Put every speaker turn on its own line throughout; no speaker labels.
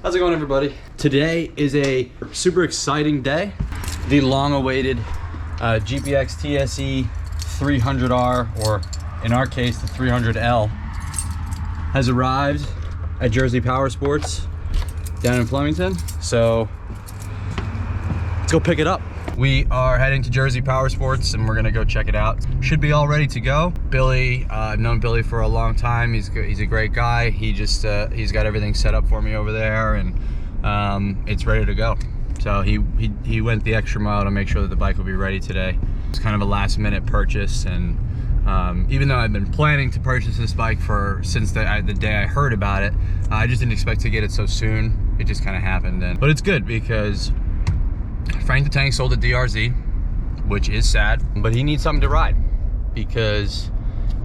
How's it going, everybody? Today is a super exciting day. The long-awaited GPX TSE 300R, or in our case, the 300L, has arrived at Jersey Power Sports down in Flemington. So let's go pick it up. We are heading to Jersey Power Sports and we're gonna go check it out. Should be all ready to go. Billy, I've known Billy for a long time. He's a great guy. He just he's got everything set up for me over there, and it's ready to go. So he went the extra mile to make sure that the bike will be ready today. It's kind of a last minute purchase, and even though I've been planning to purchase this bike since the day I heard about it, I just didn't expect to get it so soon. It just kind of happened then. But it's good because Frank the Tank sold a DRZ, which is sad, but he needs something to ride because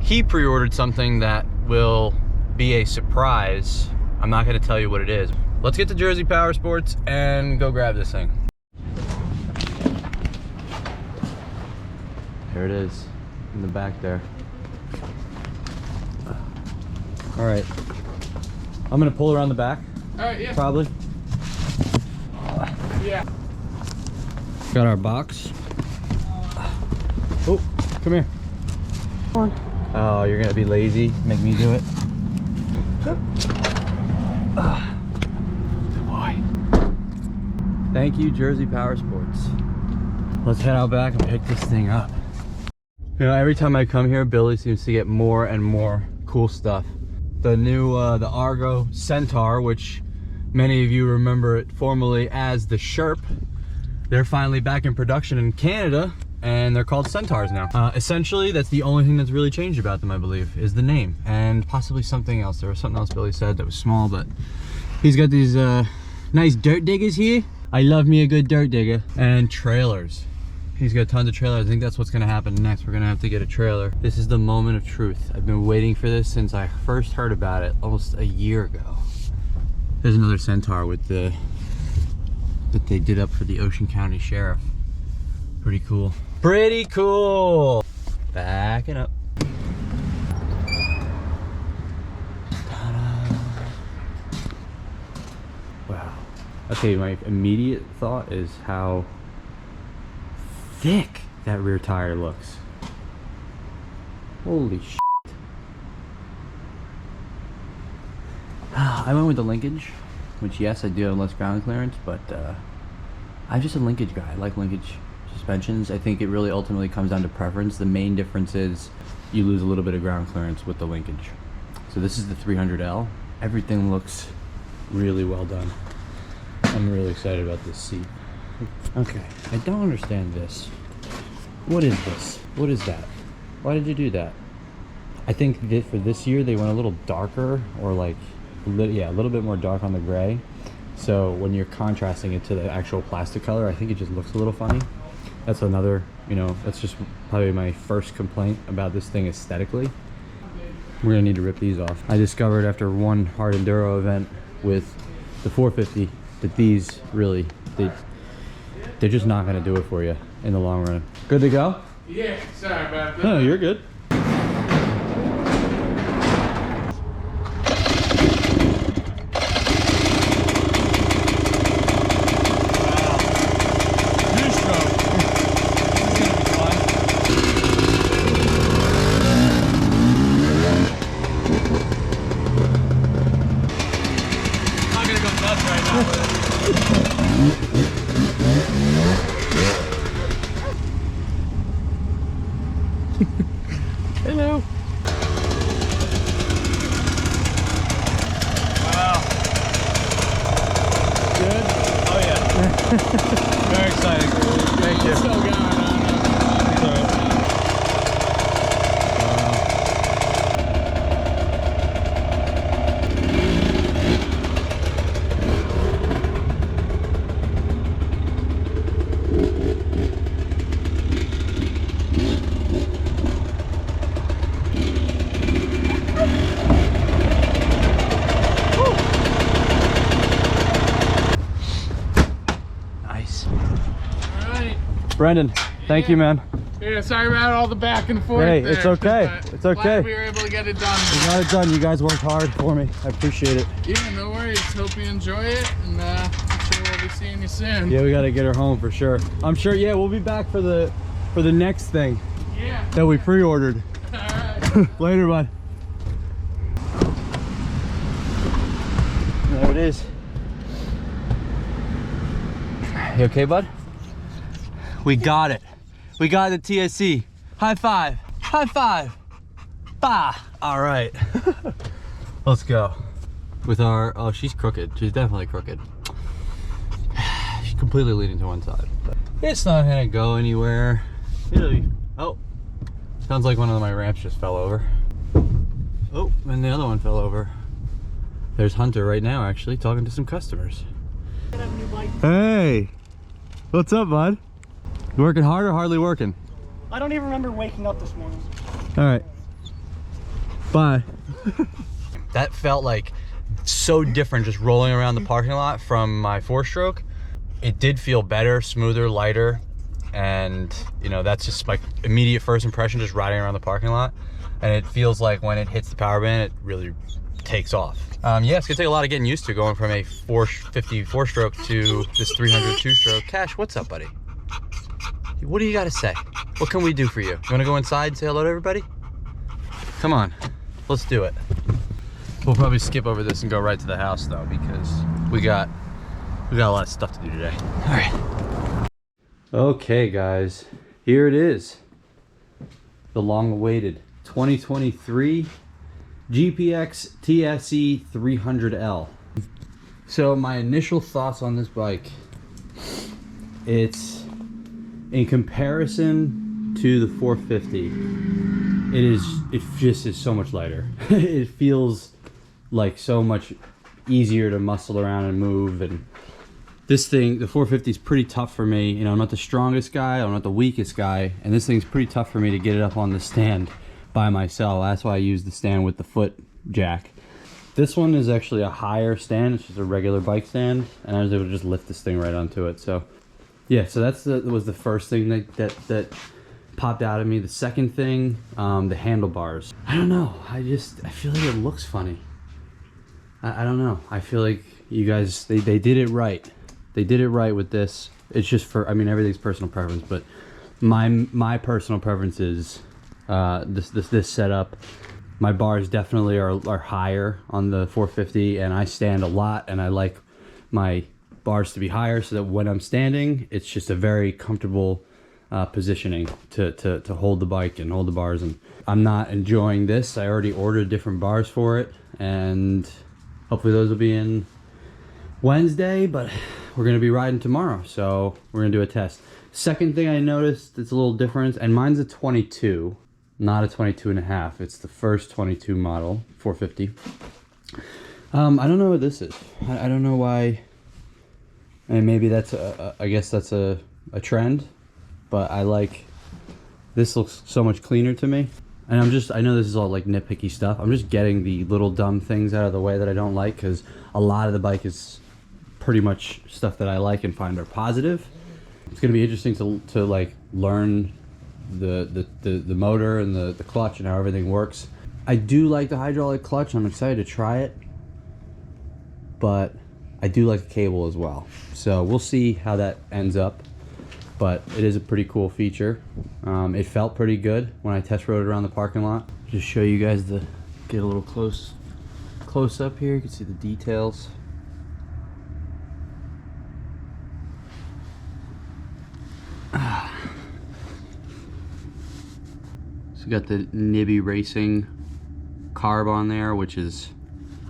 he pre-ordered something that will be a surprise. I'm not going to tell you what it is. Let's get to Jersey Power Sports and go grab this thing. There it is in the back there. All right, I'm going to pull around the back.
All right, yeah.
Probably.
Yeah.
Got our box. Oh, come here. Come on. Oh, you're gonna be lazy. Make me do it. Good boy. Thank you, Jersey Power Sports. Let's head out back and pick this thing up. You know, every time I come here, Billy seems to get more and more cool stuff. The new, the Argo Centaur, which many of you remember it formerly as the Sherp. They're finally back in production in Canada, and they're called Centaurs now. Essentially, that's the only thing that's really changed about them, I believe, is the name, and possibly something else. There was something else Billy said that was small, but he's got these nice dirt diggers here. I love me a good dirt digger. And trailers. He's got tons of trailers. I think that's what's gonna happen next. We're gonna have to get a trailer. This is the moment of truth. I've been waiting for this since I first heard about it almost a year ago. There's another Centaur with the that they did up for the Ocean County Sheriff. Pretty cool. Pretty cool. Backing up. Wow. Okay, my immediate thought is how thick that rear tire looks. Holy shit. I went with the linkage, which, yes, I do have less ground clearance, but I'm just a linkage guy. I like linkage suspensions. I think it really ultimately comes down to preference. The main difference is you lose a little bit of ground clearance with the linkage. So this is the 300L. Everything looks really well done. I'm really excited about this seat. Okay, I don't understand this. What is this? What is that? Why did you do that? I think that for this year they went a little darker, or like, yeah, a little bit more dark on the gray. So when you're contrasting it to the actual plastic color, I think it just looks a little funny. That's another, you know, that's just probably my first complaint about this thing aesthetically. We're gonna need to rip these off. I discovered after one hard enduro event with the 450 that these really, they're just not gonna do it for you in the long run. Good to go?
Yeah, sorry about that.
No, you're good.
Hello. Wow. Good? Oh yeah.
Very exciting. Thank you.
It's still going on.
Brendan, Thank you, man.
Yeah, sorry about all the back and forth.
Hey,
there,
it's okay.
but
It's okay.
glad we were able to get it done.
You got it done. You guys worked hard for me. I appreciate it.
Yeah, no worries. Hope you enjoy it, and I'm sure we'll be seeing you soon.
Yeah, we got to get her home for sure. I'm sure. Yeah, we'll be back for the next thing.
Yeah.
That we pre-ordered.
All right.
Later, bud. There it is. You okay, bud? We got it. We got the TSE. High five. High five. Bah. All right. Let's go. With our, oh, she's crooked. She's definitely crooked. She's completely leaning to one side. It's not gonna go anywhere. Oh, sounds like one of my ramps just fell over. Oh, and the other one fell over. There's Hunter right now, actually, talking to some customers. Hey, what's up, bud? You working hard or hardly working?
I don't even remember waking up this morning.
All right. Bye. That felt like so different just rolling around the parking lot from my 4-stroke. It did feel better, smoother, lighter. And you know, that's just my immediate first impression, just riding around the parking lot. And it feels like when it hits the power band, it really takes off. Yeah, it's gonna take a lot of getting used to going from a 450 4-stroke to this 300 2-stroke. Cash, what's up, buddy? What do you gotta say? What can we do for you? You wanna go inside and say hello to everybody? Come on, let's do it. We'll probably skip over this and go right to the house though, because we got a lot of stuff to do today. All right. Okay, guys, here it is. The long-awaited 2023 GPX TSE 300L. So my initial thoughts on this bike, it's in comparison to the 450, it just is so much lighter. It feels like so much easier to muscle around and move. And this thing, the 450 is pretty tough for me. You know, I'm not the strongest guy, I'm not the weakest guy, and this thing's pretty tough for me to get it up on the stand by myself. That's why I use the stand with the foot jack. This one is actually a higher stand. It's just a regular bike stand, and I was able to just lift this thing right onto it. So yeah, so that was the first thing that popped out at me. The second thing, the handlebars. I don't know, I feel like it looks funny. I don't know, I feel like you guys, they did it right. They did it right with this. It's just for, I mean, everything's personal preference, but my personal preference is this setup. My bars definitely are higher on the 450, and I stand a lot, and I like my bars to be higher so that when I'm standing, it's just a very comfortable positioning to hold the bike and hold the bars. And I'm not enjoying this. I already ordered different bars for it, and hopefully those will be in Wednesday, but we're gonna be riding tomorrow, so we're gonna do a test. Second thing I noticed that's a little different, and mine's a 22, not a 22.5. It's the first 22 model, 450. I don't know what this is. I don't know why. And maybe that's I guess that's a trend, but I like, this looks so much cleaner to me. And I know this is all like nitpicky stuff. I'm just getting the little dumb things out of the way that I don't like, because a lot of the bike is pretty much stuff that I like and find are positive. It's gonna be interesting to like learn the motor and the clutch and how everything works. I do like the hydraulic clutch. I'm excited to try it, but I do like the cable as well. So we'll see how that ends up, but it is a pretty cool feature. It felt pretty good when I test rode it around the parking lot. Just show you guys get a little close up here. You can see the details. So we got the Nibby Racing carb on there, which is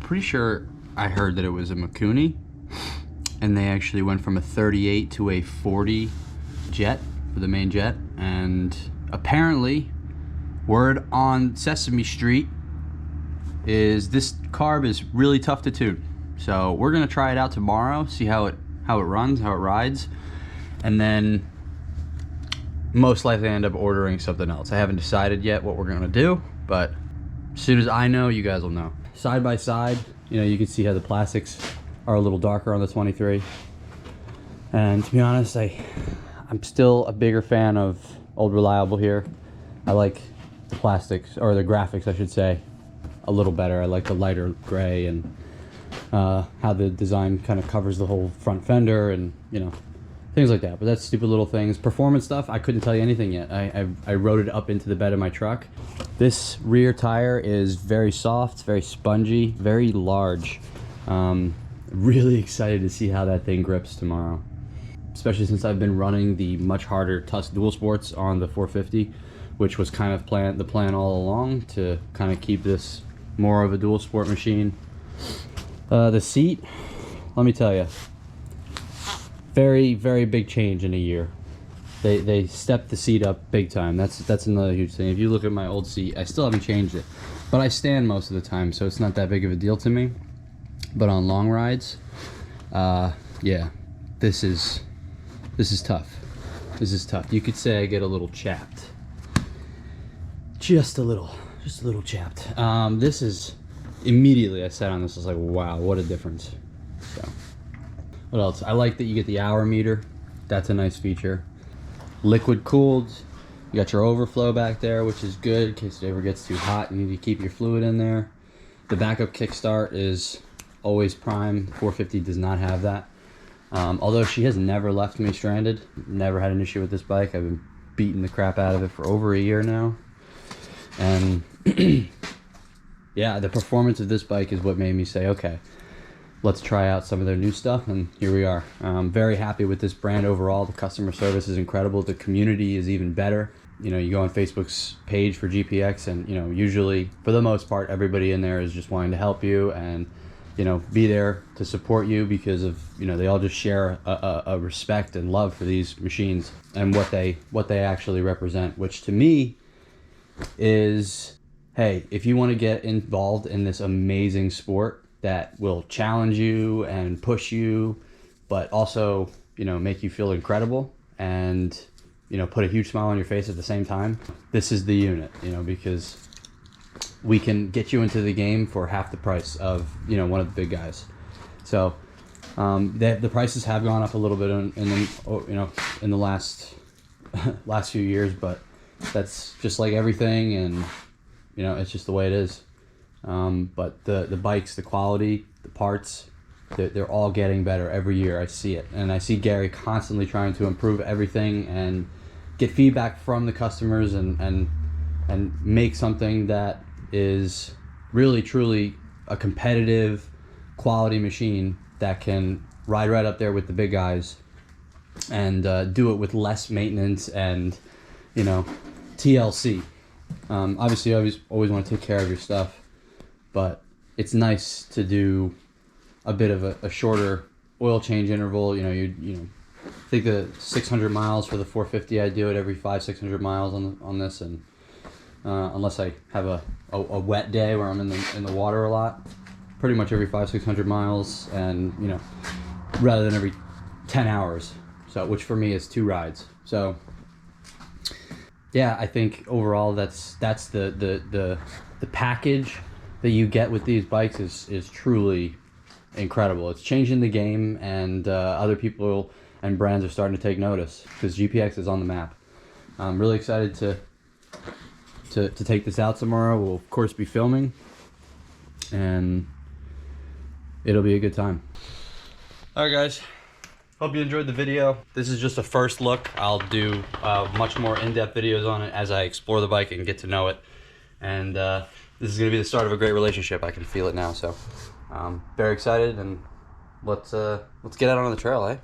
pretty sure I heard that it was a Mikuni, and they actually went from a 38 to a 40 jet for the main jet. And apparently, word on Sesame Street is this carb is really tough to tune. So we're gonna try it out tomorrow, see how it runs, how it rides, and then most likely end up ordering something else. I haven't decided yet what we're gonna do, but as soon as I know, you guys will know. Side by side, you know, you can see how the plastics are a little darker on the 23. And to be honest, I I'm still a bigger fan of Old Reliable here. I like the plastics, or the graphics I should say, a little better. I like the lighter gray and how the design kind of covers the whole front fender and, you know, things like that. But that's stupid little things. Performance stuff, I couldn't tell you anything yet. I rode it up into the bed of my truck. This rear tire is very soft, very spongy, very large. Really excited to see how that thing grips tomorrow, especially since I've been running the much harder Tusk Dual Sports on the 450, which was kind of the plan all along, to kind of keep this more of a dual sport machine. The seat, let me tell you, very, very big change in a year. They stepped the seat up big time. That's another huge thing. If you look at my old seat, I still haven't changed it, but I stand most of the time, so it's not that big of a deal to me. But on long rides, yeah, this is tough. This is tough. You could say I get a little chapped. Just a little chapped. This is, immediately I sat on this, I was like, wow, what a difference. So, what else? I like that you get the hour meter. That's a nice feature. Liquid cooled. You got your overflow back there, which is good in case it ever gets too hot. You need to keep your fluid in there. The backup kickstart is always prime. 450 does not have that. Although she has never left me stranded. Never had an issue with this bike. I've been beating the crap out of it for over a year now. And yeah, the performance of this bike is what made me say, okay, let's try out some of their new stuff, and here we are. I'm very happy with this brand overall. The customer service is incredible. The community is even better. You know, you go on Facebook's page for GPX, and, you know, usually, for the most part, everybody in there is just wanting to help you and, you know, be there to support you, because of, you know, they all just share a respect and love for these machines and what they actually represent, which to me is, hey, if you want to get involved in this amazing sport that will challenge you and push you, but also, you know, make you feel incredible and, you know, put a huge smile on your face at the same time, this is the unit, you know, because we can get you into the game for half the price of, you know, one of the big guys. So the prices have gone up a little bit in the last few years, but that's just like everything, and, you know, it's just the way it is. But the bikes, the quality, the parts, they're all getting better every year. I see it, and I see Gary constantly trying to improve everything and get feedback from the customers and make something that is really truly a competitive quality machine that can ride right up there with the big guys and do it with less maintenance and, you know, TLC. Obviously you always want to take care of your stuff, but it's nice to do a bit of a shorter oil change interval. You know, I think the 600 miles for the 450, I do it every 500-600 miles on this, and unless I have a wet day where I'm in the water a lot, pretty much every 500-600 miles, and, you know, rather than every 10 hours, so, which for me is 2 rides. So yeah, I think overall that's the package that you get with these bikes is truly incredible. It's changing the game, and other people and brands are starting to take notice because GPX is on the map. I'm really excited to take this out tomorrow. We'll of course be filming, and it'll be a good time. All right, guys. Hope you enjoyed the video. This is just a first look. I'll do much more in-depth videos on it as I explore the bike and get to know it. And this is gonna be the start of a great relationship. I can feel it now. So very excited, and let's get out on the trail, eh?